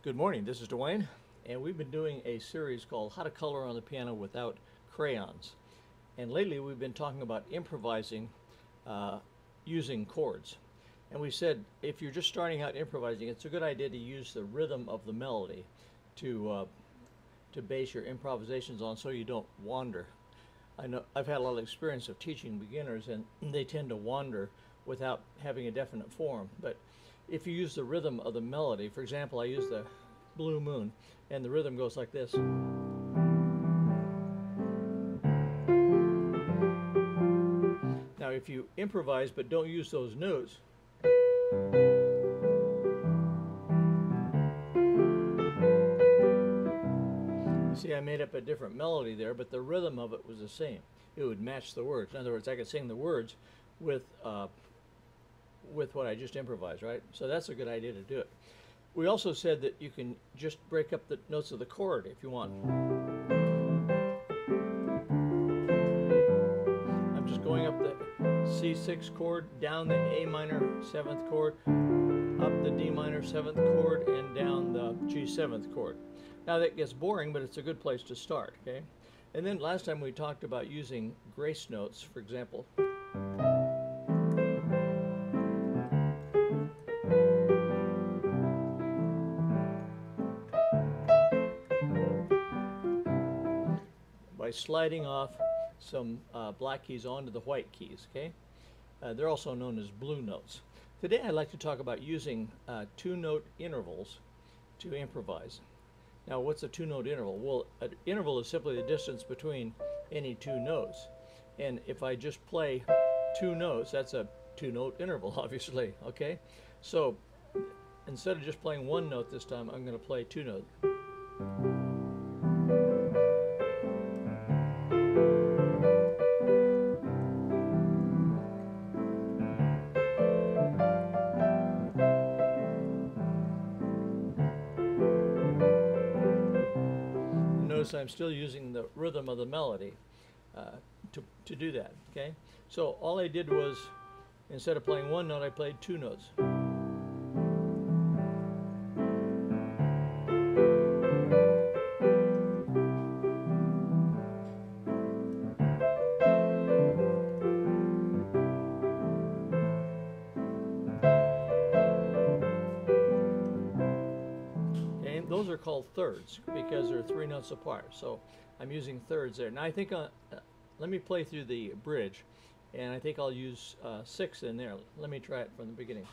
Good morning, this is Dwayne, and we've been doing a series called How to Color on the Piano Without Crayons. And lately we've been talking about improvising using chords. And we said if you're just starting out improvising, it's a good idea to use the rhythm of the melody to base your improvisations on so you don't wander. I know I've had a lot of experience of teaching beginners, and they tend to wander without having a definite form. But if you use the rhythm of the melody, for example, I use the Blue Moon, and the rhythm goes like this. Now, if you improvise but don't use those notes, you see I made up a different melody there, but the rhythm of it was the same. It would match the words. In other words, I could sing the words with what I just improvised, right? So that's a good idea to do it. We also said that you can just break up the notes of the chord if you want. I'm just going up the C6 chord, down the A minor 7th chord, up the D minor 7th chord, and down the G7th chord. Now that gets boring, but it's a good place to start, okay? And then last time we talked about using grace notes, for example. By sliding off some black keys onto the white keys, okay? They're also known as blue notes. Today I'd like to talk about using two-note intervals to improvise. Now, what's a two-note interval? Well, an interval is simply the distance between any two notes. And if I just play two notes, that's a two-note interval, obviously, okay? So instead of just playing one note this time, I'm going to play two notes. Notice I'm still using the rhythm of the melody to do that, okay? So all I did was, instead of playing one note, I played two notes. Okay, those are called thirds because they're three notes apart. So I'm using thirds there. Now I think, let me play through the bridge, and I think I'll use 6 in there. Let me try it from the beginning.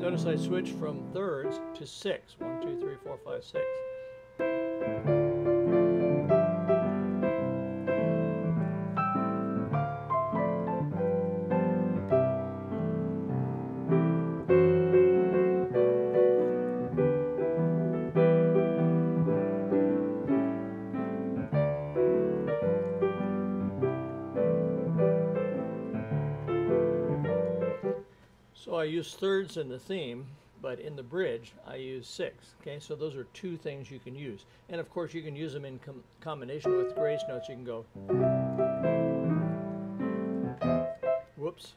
Notice I switch from thirds to 6. 1, 2, 3, 4, 5, 6. So I use thirds in the theme, but in the bridge I use 6. Okay, so those are two things you can use. And of course you can use them in combination with grace notes. You can go, whoops.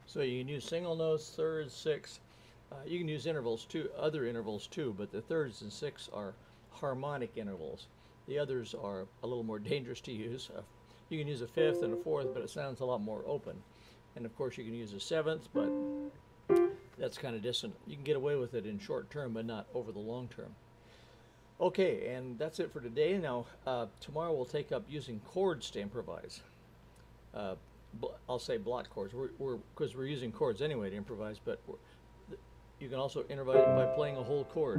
So you can use single notes, thirds, 6. You can use intervals too, other intervals too, but the thirds and 6 are harmonic intervals. The others are a little more dangerous to use. You can use a 5th and a 4th, but it sounds a lot more open. And of course you can use a 7th, but that's kind of distant. You can get away with it in short term, but not over the long term. Okay, and that's it for today. Now, tomorrow we'll take up using chords to improvise. Uh, I'll say block chords, because we're using chords anyway to improvise, but you can also improvise by playing a whole chord.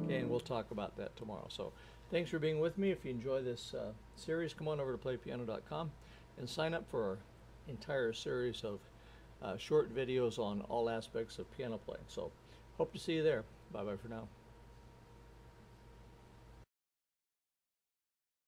Okay, and we'll talk about that tomorrow. So thanks for being with me. If you enjoy this series, come on over to playpiano.com and sign up for our entire series of short videos on all aspects of piano playing. So hope to see you there. Bye-bye for now.